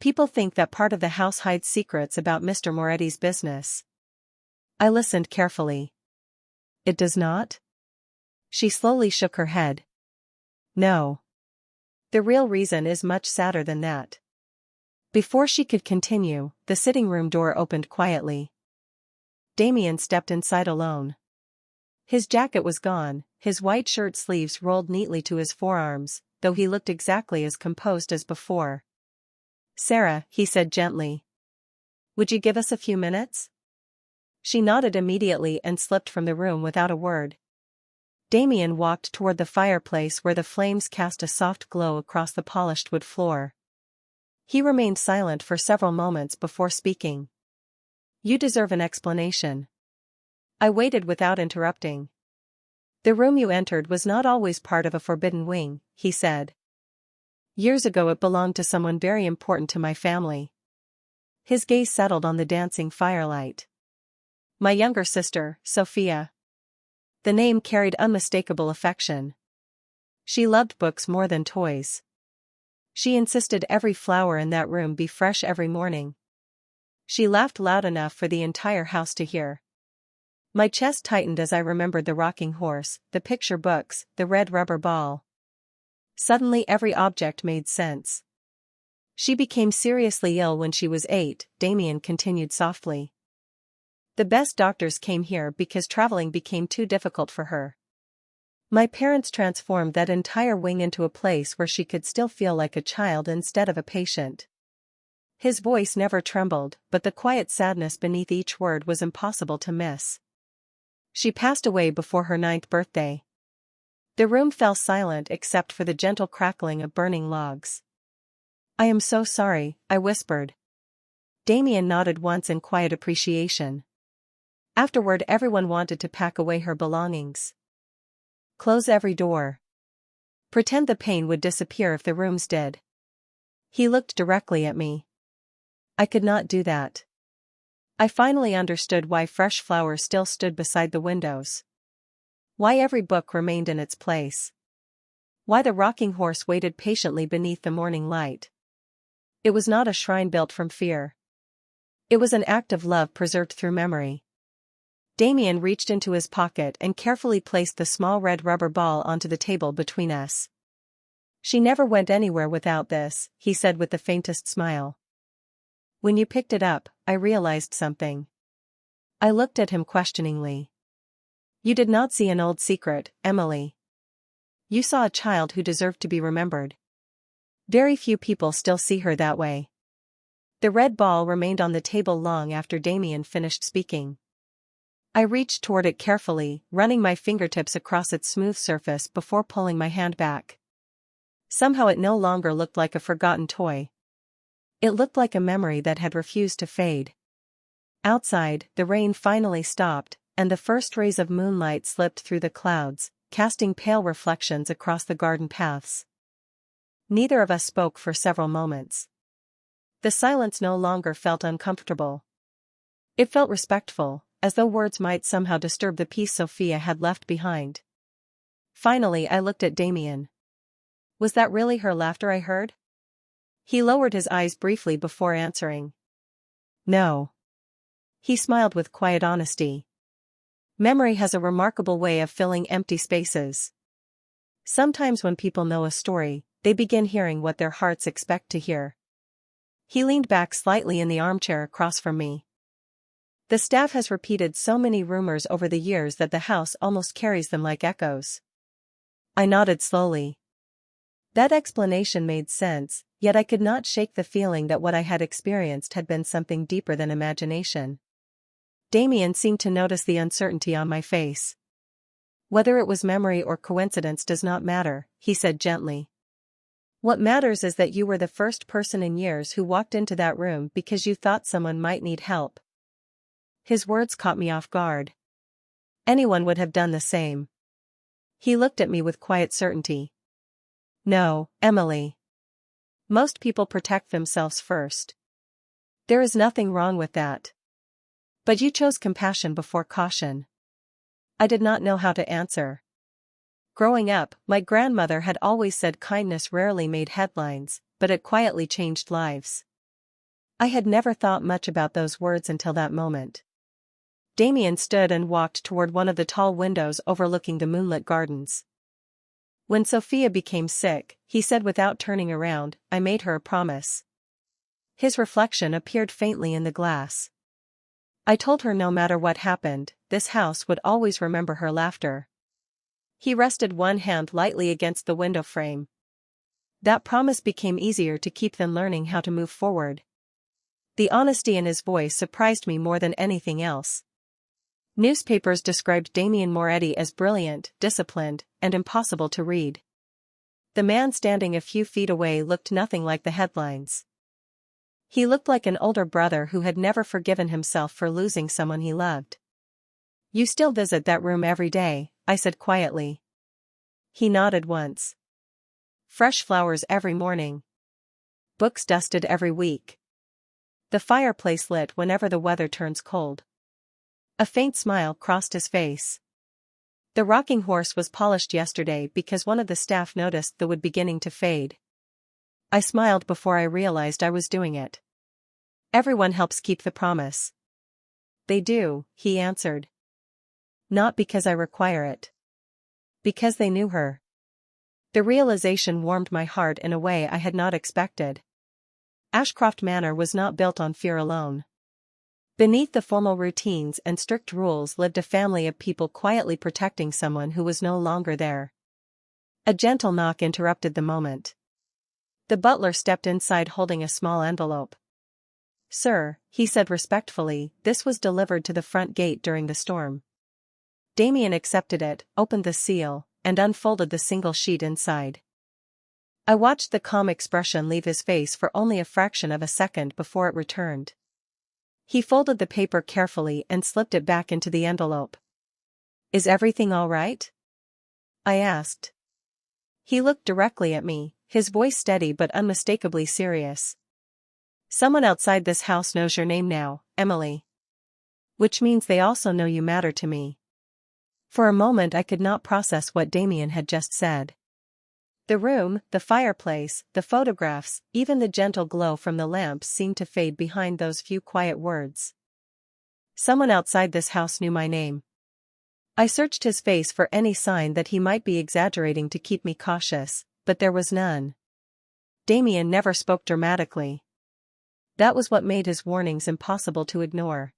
"People think that part of the house hides secrets about Mr. Moretti's business." I listened carefully. "It does not?" She slowly shook her head. "No. The real reason is much sadder than that." Before she could continue, the sitting room door opened quietly. Damien stepped inside alone. His jacket was gone, his white shirt sleeves rolled neatly to his forearms, though he looked exactly as composed as before. "Sarah," he said gently. "Would you give us a few minutes?" She nodded immediately and slipped from the room without a word. Damien walked toward the fireplace where the flames cast a soft glow across the polished wood floor. He remained silent for several moments before speaking. "You deserve an explanation." I waited without interrupting. "The room you entered was not always part of a forbidden wing," he said. "Years ago it belonged to someone very important to my family." His gaze settled on the dancing firelight. "My younger sister, Sophia." The name carried unmistakable affection. She loved books more than toys. She insisted every flower in that room be fresh every morning. She laughed loud enough for the entire house to hear. My chest tightened as I remembered the rocking horse, the picture books, the red rubber ball. Suddenly every object made sense. "She became seriously ill when she was 8, Damien continued softly. "The best doctors came here because traveling became too difficult for her. My parents transformed that entire wing into a place where she could still feel like a child instead of a patient." His voice never trembled, but the quiet sadness beneath each word was impossible to miss. "She passed away before her 9th birthday." The room fell silent except for the gentle crackling of burning logs. "I am so sorry," I whispered. Damien nodded once in quiet appreciation. Afterward everyone wanted to pack away her belongings. "Close every door. Pretend the pain would disappear if the rooms did." He looked directly at me. I could not do that. I finally understood why fresh flowers still stood beside the windows. Why every book remained in its place. Why the rocking horse waited patiently beneath the morning light. It was not a shrine built from fear. It was an act of love preserved through memory. Damien reached into his pocket and carefully placed the small red rubber ball onto the table between us. She never went anywhere without this, he said with the faintest smile. When you picked it up, I realized something. I looked at him questioningly. You did not see an old secret, Emily. You saw a child who deserved to be remembered. Very few people still see her that way. The red ball remained on the table long after Damien finished speaking. I reached toward it carefully, running my fingertips across its smooth surface before pulling my hand back. Somehow it no longer looked like a forgotten toy. It looked like a memory that had refused to fade. Outside, the rain finally stopped, and the first rays of moonlight slipped through the clouds, casting pale reflections across the garden paths. Neither of us spoke for several moments. The silence no longer felt uncomfortable. It felt respectful, as though words might somehow disturb the peace Sophia had left behind. Finally I looked at Damien. Was that really her laughter I heard? He lowered his eyes briefly before answering. No. He smiled with quiet honesty. Memory has a remarkable way of filling empty spaces. Sometimes when people know a story, they begin hearing what their hearts expect to hear. He leaned back slightly in the armchair across from me. The staff has repeated so many rumors over the years that the house almost carries them like echoes. I nodded slowly. That explanation made sense, yet I could not shake the feeling that what I had experienced had been something deeper than imagination. Damien seemed to notice the uncertainty on my face. Whether it was memory or coincidence does not matter, he said gently. What matters is that you were the first person in years who walked into that room because you thought someone might need help. His words caught me off guard. Anyone would have done the same. He looked at me with quiet certainty. No, Emily. Most people protect themselves first. There is nothing wrong with that. But you chose compassion before caution. I did not know how to answer. Growing up, my grandmother had always said kindness rarely made headlines, but it quietly changed lives. I had never thought much about those words until that moment. Damien stood and walked toward one of the tall windows overlooking the moonlit gardens. When Sophia became sick, he said without turning around, I made her a promise. His reflection appeared faintly in the glass. I told her no matter what happened, this house would always remember her laughter. He rested one hand lightly against the window frame. That promise became easier to keep than learning how to move forward. The honesty in his voice surprised me more than anything else. Newspapers described Damien Moretti as brilliant, disciplined, and impossible to read. The man standing a few feet away looked nothing like the headlines. He looked like an older brother who had never forgiven himself for losing someone he loved. You still visit that room every day, I said quietly. He nodded once. Fresh flowers every morning. Books dusted every week. The fireplace lit whenever the weather turns cold. A faint smile crossed his face. The rocking horse was polished yesterday because one of the staff noticed the wood beginning to fade. I smiled before I realized I was doing it. Everyone helps keep the promise. They do, he answered. Not because I require it. Because they knew her. The realization warmed my heart in a way I had not expected. Ashcroft Manor was not built on fear alone. Beneath the formal routines and strict rules lived a family of people quietly protecting someone who was no longer there. A gentle knock interrupted the moment. The butler stepped inside holding a small envelope. Sir, he said respectfully, this was delivered to the front gate during the storm. Damien accepted it, opened the seal, and unfolded the single sheet inside. I watched the calm expression leave his face for only a fraction of a second before it returned. He folded the paper carefully and slipped it back into the envelope. Is everything all right? I asked. He looked directly at me, his voice steady but unmistakably serious. Someone outside this house knows your name now, Emily. Which means they also know you matter to me. For a moment I could not process what Damien had just said. The room, the fireplace, the photographs, even the gentle glow from the lamps seemed to fade behind those few quiet words. Someone outside this house knew my name. I searched his face for any sign that he might be exaggerating to keep me cautious, but there was none. Damien never spoke dramatically. That was what made his warnings impossible to ignore.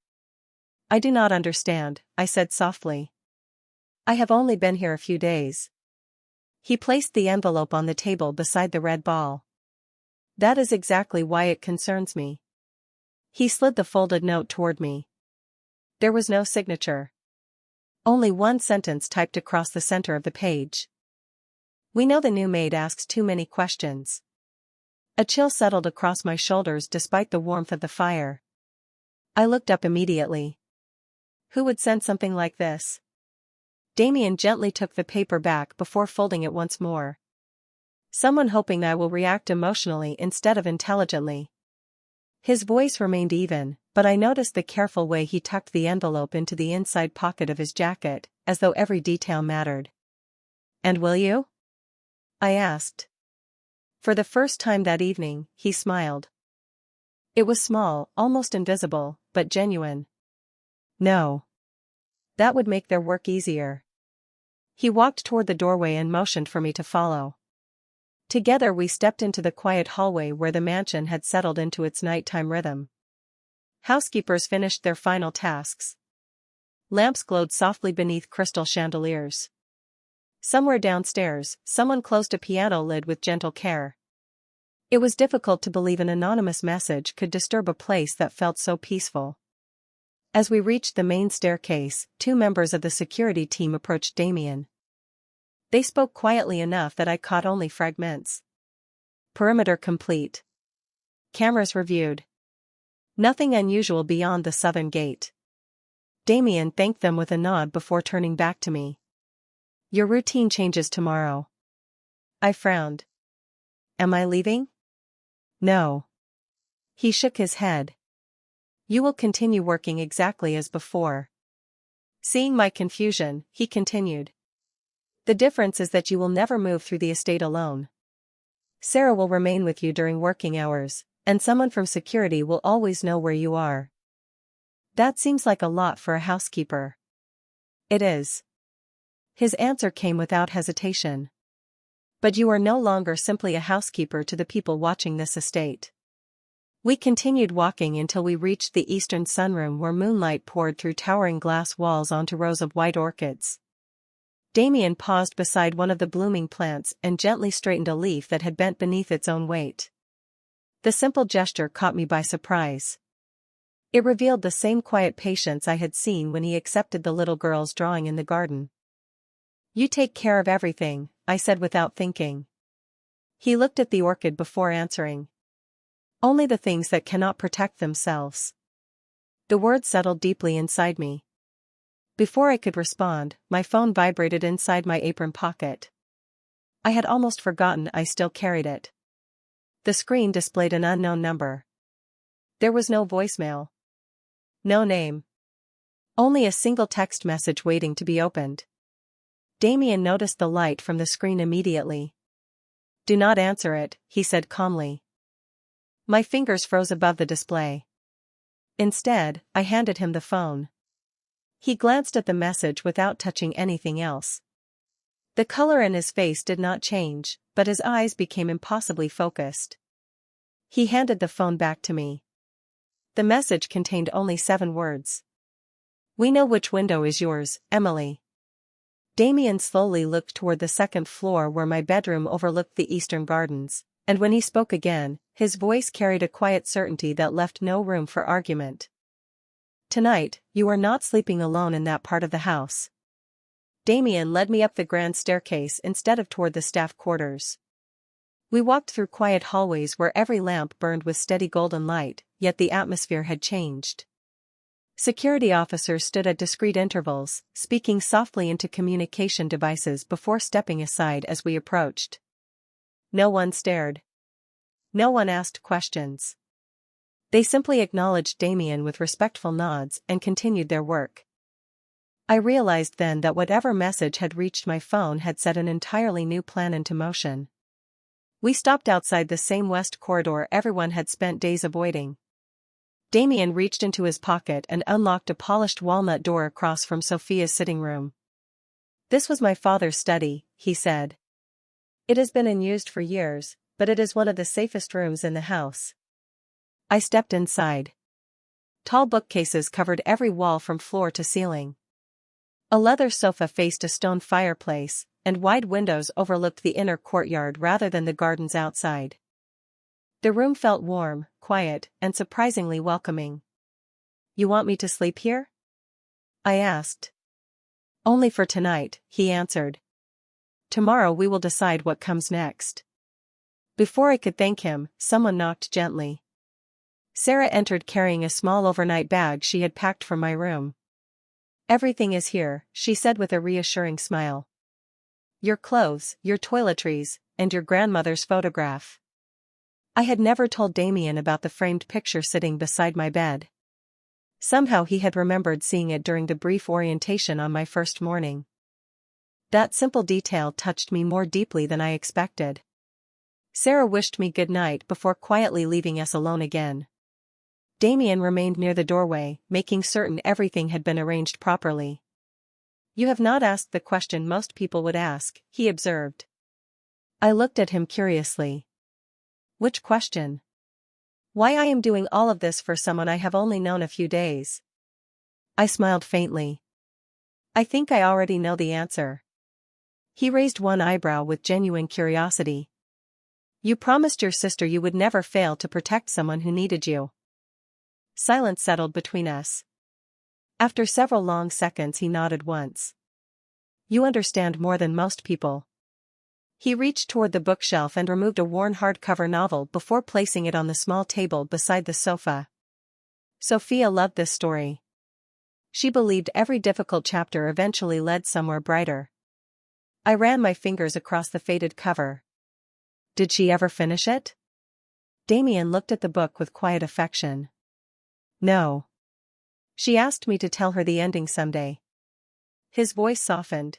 I do not understand, I said softly. I have only been here a few days. He placed the envelope on the table beside the red ball. That is exactly why it concerns me. He slid the folded note toward me. There was no signature. Only one sentence typed across the center of the page. We know the new maid asks too many questions. A chill settled across my shoulders despite the warmth of the fire. I looked up immediately. Who would send something like this? Damien gently took the paper back before folding it once more. Someone hoping I will react emotionally instead of intelligently. His voice remained even, but I noticed the careful way he tucked the envelope into the inside pocket of his jacket, as though every detail mattered. And will you? I asked. For the first time that evening, he smiled. It was small, almost invisible, but genuine. No. That would make their work easier. He walked toward the doorway and motioned for me to follow. Together we stepped into the quiet hallway where the mansion had settled into its nighttime rhythm. Housekeepers finished their final tasks. Lamps glowed softly beneath crystal chandeliers. Somewhere downstairs, someone closed a piano lid with gentle care. It was difficult to believe an anonymous message could disturb a place that felt so peaceful. As we reached the main staircase, two members of the security team approached Damien. They spoke quietly enough that I caught only fragments. Perimeter complete. Cameras reviewed. Nothing unusual beyond the southern gate. Damien thanked them with a nod before turning back to me. Your routine changes tomorrow. I frowned. Am I leaving? No. He shook his head. You will continue working exactly as before. Seeing my confusion, he continued. The difference is that you will never move through the estate alone. Sarah will remain with you during working hours, and someone from security will always know where you are. That seems like a lot for a housekeeper. It is. His answer came without hesitation. But you are no longer simply a housekeeper to the people watching this estate. We continued walking until we reached the eastern sunroom where moonlight poured through towering glass walls onto rows of white orchids. Damien paused beside one of the blooming plants and gently straightened a leaf that had bent beneath its own weight. The simple gesture caught me by surprise. It revealed the same quiet patience I had seen when he accepted the little girl's drawing in the garden. You take care of everything, I said without thinking. He looked at the orchid before answering. Only the things that cannot protect themselves. The words settled deeply inside me. Before I could respond, my phone vibrated inside my apron pocket. I had almost forgotten I still carried it. The screen displayed an unknown number. There was no voicemail. No name. Only a single text message waiting to be opened. Damien noticed the light from the screen immediately. Do not answer it, he said calmly. My fingers froze above the display. Instead, I handed him the phone. He glanced at the message without touching anything else. The color in his face did not change, but his eyes became impossibly focused. He handed the phone back to me. The message contained only 7 words. We know which window is yours, Emily. Damien slowly looked toward the second floor where my bedroom overlooked the eastern gardens, and when he spoke again, his voice carried a quiet certainty that left no room for argument. Tonight, you are not sleeping alone in that part of the house. Damien led me up the grand staircase instead of toward the staff quarters. We walked through quiet hallways where every lamp burned with steady golden light, yet the atmosphere had changed. Security officers stood at discreet intervals, speaking softly into communication devices before stepping aside as we approached. No one stared. No one asked questions. They simply acknowledged Damien with respectful nods and continued their work. I realized then that whatever message had reached my phone had set an entirely new plan into motion. We stopped outside the same west corridor everyone had spent days avoiding. Damien reached into his pocket and unlocked a polished walnut door across from Sophia's sitting room. "This was my father's study," he said. "It has been unused for years, but it is one of the safest rooms in the house." I stepped inside. Tall bookcases covered every wall from floor to ceiling. A leather sofa faced a stone fireplace, and wide windows overlooked the inner courtyard rather than the gardens outside. The room felt warm, quiet, and surprisingly welcoming. "You want me to sleep here?" I asked. "Only for tonight," he answered. "Tomorrow we will decide what comes next." Before I could thank him, someone knocked gently. Sarah entered carrying a small overnight bag she had packed from my room. "Everything is here," she said with a reassuring smile. "Your clothes, your toiletries, and your grandmother's photograph." I had never told Damien about the framed picture sitting beside my bed. Somehow he had remembered seeing it during the brief orientation on my first morning. That simple detail touched me more deeply than I expected. Sarah wished me good night before quietly leaving us alone again. Damien remained near the doorway, making certain everything had been arranged properly. "You have not asked the question most people would ask," he observed. I looked at him curiously. "Which question?" "Why I am doing all of this for someone I have only known a few days." I smiled faintly. "I think I already know the answer." He raised one eyebrow with genuine curiosity. "You promised your sister you would never fail to protect someone who needed you." Silence settled between us. After several long seconds he nodded once. "You understand more than most people." He reached toward the bookshelf and removed a worn hardcover novel before placing it on the small table beside the sofa. Sophia loved this story. She believed every difficult chapter eventually led somewhere brighter. I ran my fingers across the faded cover. "Did she ever finish it?" Damien looked at the book with quiet affection. "No. She asked me to tell her the ending someday." His voice softened.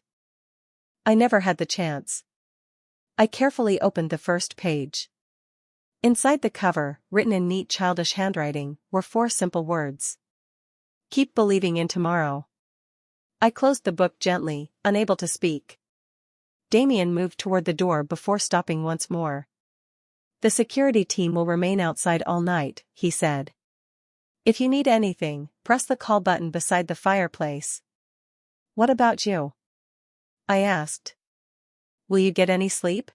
"I never had the chance." I carefully opened the first page. Inside the cover, written in neat childish handwriting, were 4 simple words. "Keep believing in tomorrow." I closed the book gently, unable to speak. Damien moved toward the door before stopping once more. "The security team will remain outside all night," he said. "If you need anything, press the call button beside the fireplace." "What about you?" I asked. "Will you get any sleep?"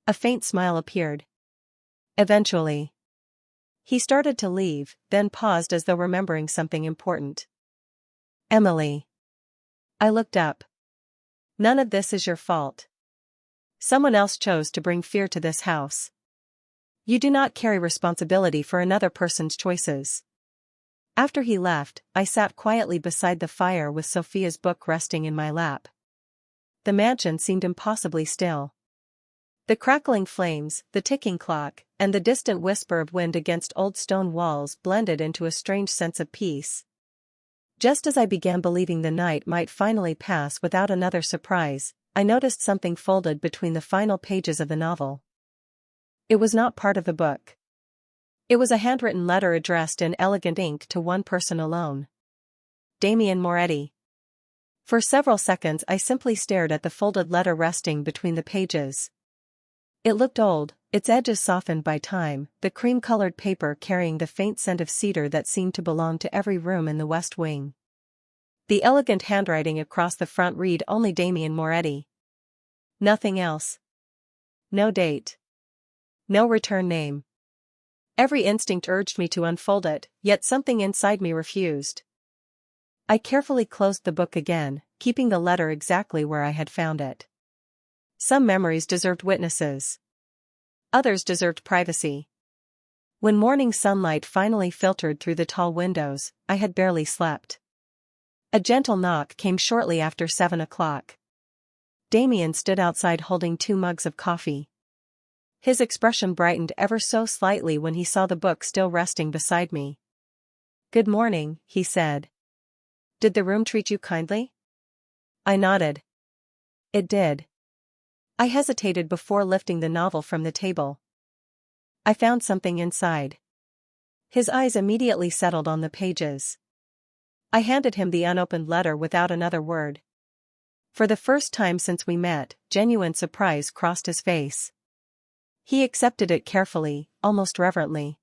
A faint smile appeared. "Eventually." He started to leave, then paused as though remembering something important. "Emily." I looked up. "None of this is your fault. Someone else chose to bring fear to this house. You do not carry responsibility for another person's choices." After he left, I sat quietly beside the fire with Sophia's book resting in my lap. The mansion seemed impossibly still. The crackling flames, the ticking clock, and the distant whisper of wind against old stone walls blended into a strange sense of peace. Just as I began believing the night might finally pass without another surprise, I noticed something folded between the final pages of the novel. It was not part of the book. It was a handwritten letter addressed in elegant ink to one person alone. Damien Moretti. For several seconds I simply stared at the folded letter resting between the pages. It looked old, its edges softened by time, the cream-colored paper carrying the faint scent of cedar that seemed to belong to every room in the West Wing. The elegant handwriting across the front read only Damien Moretti. Nothing else. No date. No return name. Every instinct urged me to unfold it, yet something inside me refused. I carefully closed the book again, keeping the letter exactly where I had found it. Some memories deserved witnesses. Others deserved privacy. When morning sunlight finally filtered through the tall windows, I had barely slept. A gentle knock came shortly after 7 o'clock. Damien stood outside holding 2 mugs of coffee. His expression brightened ever so slightly when he saw the book still resting beside me. "Good morning," he said. "Did the room treat you kindly?" I nodded. It did. I hesitated before lifting the novel from the table. "I found something inside." His eyes immediately settled on the pages. I handed him the unopened letter without another word. For the first time since we met, genuine surprise crossed his face. He accepted it carefully, almost reverently.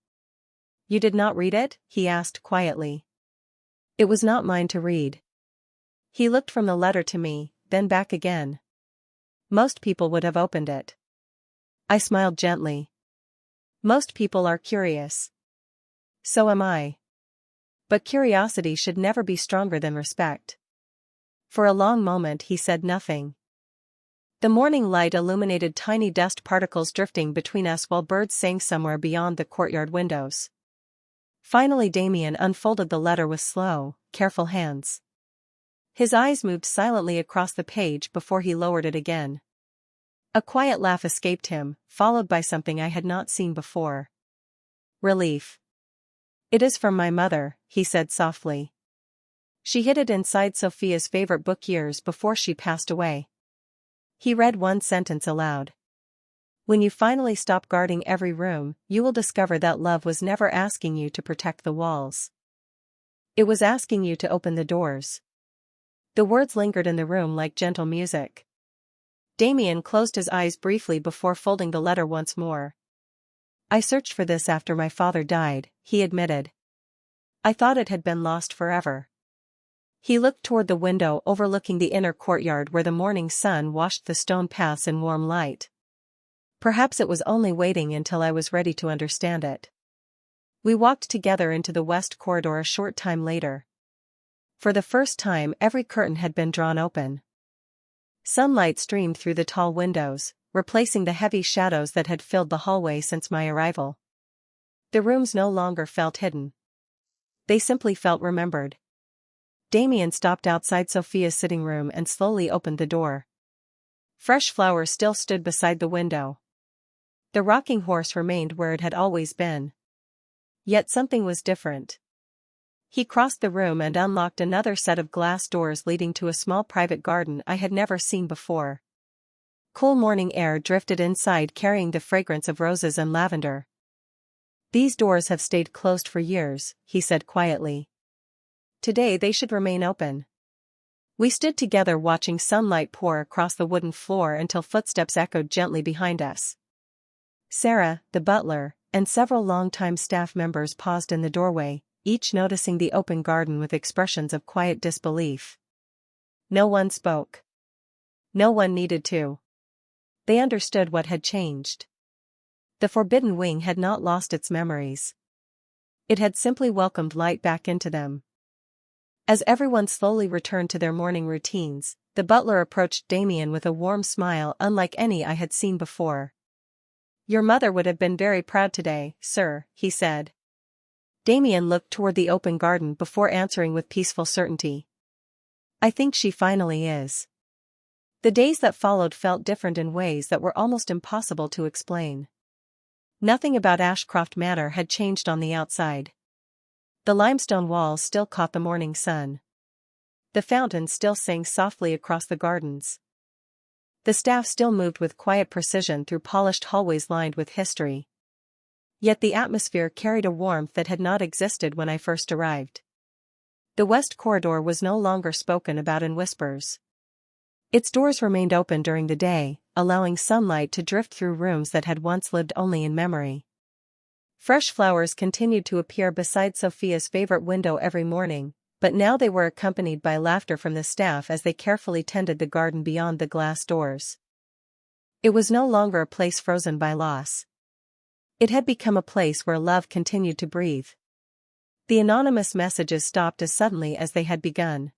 "You did not read it?" he asked quietly. "It was not mine to read." He looked from the letter to me, then back again. "Most people would have opened it." I smiled gently. "Most people are curious. So am I. But curiosity should never be stronger than respect." For a long moment he said nothing. The morning light illuminated tiny dust particles drifting between us while birds sang somewhere beyond the courtyard windows. Finally Damien unfolded the letter with slow, careful hands. His eyes moved silently across the page before he lowered it again. A quiet laugh escaped him, followed by something I had not seen before. Relief. "It is from my mother," he said softly. "She hid it inside Sophia's favorite book years before she passed away." He read one sentence aloud. "When you finally stop guarding every room, you will discover that love was never asking you to protect the walls. It was asking you to open the doors." The words lingered in the room like gentle music. Damien closed his eyes briefly before folding the letter once more. "I searched for this after my father died," he admitted. "I thought it had been lost forever." He looked toward the window overlooking the inner courtyard where the morning sun washed the stone paths in warm light. "Perhaps it was only waiting until I was ready to understand it." We walked together into the west corridor a short time later. For the first time every curtain had been drawn open. Sunlight streamed through the tall windows, replacing the heavy shadows that had filled the hallway since my arrival. The rooms no longer felt hidden. They simply felt remembered. Damien stopped outside Sophia's sitting room and slowly opened the door. Fresh flowers still stood beside the window. The rocking horse remained where it had always been. Yet something was different. He crossed the room and unlocked another set of glass doors leading to a small private garden I had never seen before. Cool morning air drifted inside carrying the fragrance of roses and lavender. "These doors have stayed closed for years," he said quietly. "Today they should remain open." We stood together watching sunlight pour across the wooden floor until footsteps echoed gently behind us. Sarah, the butler, and several longtime staff members paused in the doorway, each noticing the open garden with expressions of quiet disbelief. No one spoke. No one needed to. They understood what had changed. The forbidden wing had not lost its memories. It had simply welcomed light back into them. As everyone slowly returned to their morning routines, the butler approached Damien with a warm smile unlike any I had seen before. "Your mother would have been very proud today, sir," he said. Damien looked toward the open garden before answering with peaceful certainty. "I think she finally is." The days that followed felt different in ways that were almost impossible to explain. Nothing about Ashcroft Manor had changed on the outside. The limestone walls still caught the morning sun. The fountain still sang softly across the gardens. The staff still moved with quiet precision through polished hallways lined with history. Yet the atmosphere carried a warmth that had not existed when I first arrived. The west corridor was no longer spoken about in whispers. Its doors remained open during the day, allowing sunlight to drift through rooms that had once lived only in memory. Fresh flowers continued to appear beside Sophia's favorite window every morning, but now they were accompanied by laughter from the staff as they carefully tended the garden beyond the glass doors. It was no longer a place frozen by loss. It had become a place where love continued to breathe. The anonymous messages stopped as suddenly as they had begun.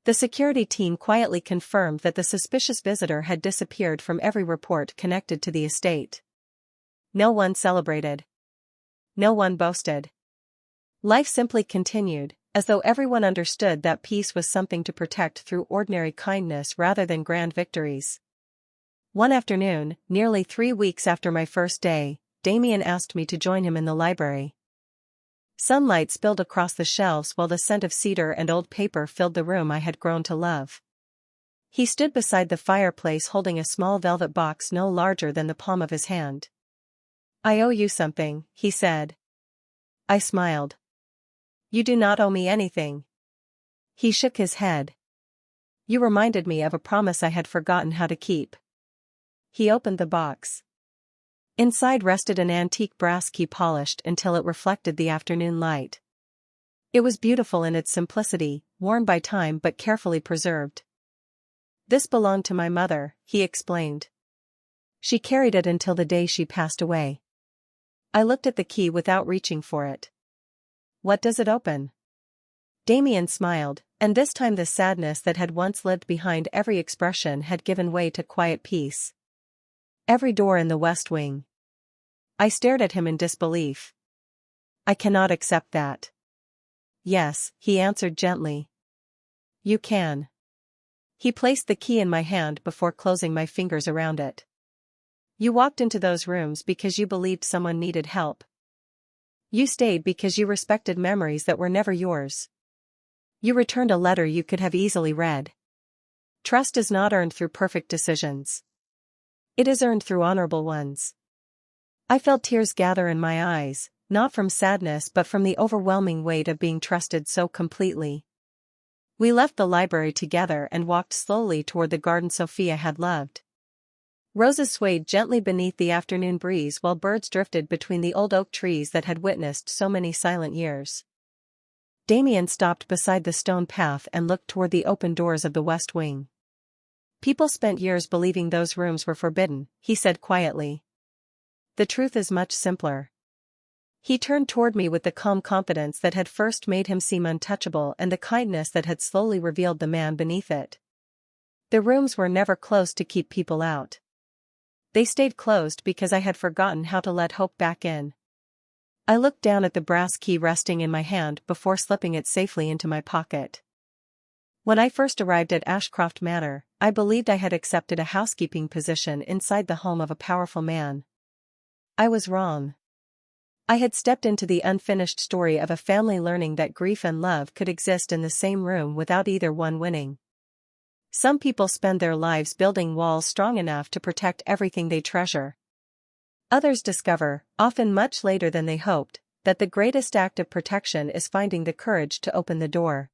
The security team quietly confirmed that the suspicious visitor had disappeared from every report connected to the estate. No one celebrated. No one boasted. Life simply continued, as though everyone understood that peace was something to protect through ordinary kindness rather than grand victories. One afternoon, nearly 3 weeks after my first day, Damien asked me to join him in the library. Sunlight spilled across the shelves while the scent of cedar and old paper filled the room I had grown to love. He stood beside the fireplace holding a small velvet box no larger than the palm of his hand. "I owe you something," he said. I smiled. "You do not owe me anything." He shook his head. "You reminded me of a promise I had forgotten how to keep." He opened the box. Inside rested an antique brass key polished until it reflected the afternoon light. It was beautiful in its simplicity, worn by time but carefully preserved. "This belonged to my mother," he explained. "She carried it until the day she passed away." I looked at the key without reaching for it. "What does it open?" Damien smiled, and this time the sadness that had once lived behind every expression had given way to quiet peace. "Every door in the West Wing." I stared at him in disbelief. "I cannot accept that." "Yes," he answered gently. "You can." He placed the key in my hand before closing my fingers around it. "You walked into those rooms because you believed someone needed help. You stayed because you respected memories that were never yours. You returned a letter you could have easily read. Trust is not earned through perfect decisions. It is earned through honorable ones." I felt tears gather in my eyes, not from sadness but from the overwhelming weight of being trusted so completely. We left the library together and walked slowly toward the garden Sophia had loved. Roses swayed gently beneath the afternoon breeze while birds drifted between the old oak trees that had witnessed so many silent years. Damien stopped beside the stone path and looked toward the open doors of the West Wing. "People spent years believing those rooms were forbidden," he said quietly. "The truth is much simpler." He turned toward me with the calm confidence that had first made him seem untouchable and the kindness that had slowly revealed the man beneath it. "The rooms were never closed to keep people out. They stayed closed because I had forgotten how to let hope back in." I looked down at the brass key resting in my hand before slipping it safely into my pocket. When I first arrived at Ashcroft Manor, I believed I had accepted a housekeeping position inside the home of a powerful man. I was wrong. I had stepped into the unfinished story of a family learning that grief and love could exist in the same room without either one winning. Some people spend their lives building walls strong enough to protect everything they treasure. Others discover, often much later than they hoped, that the greatest act of protection is finding the courage to open the door.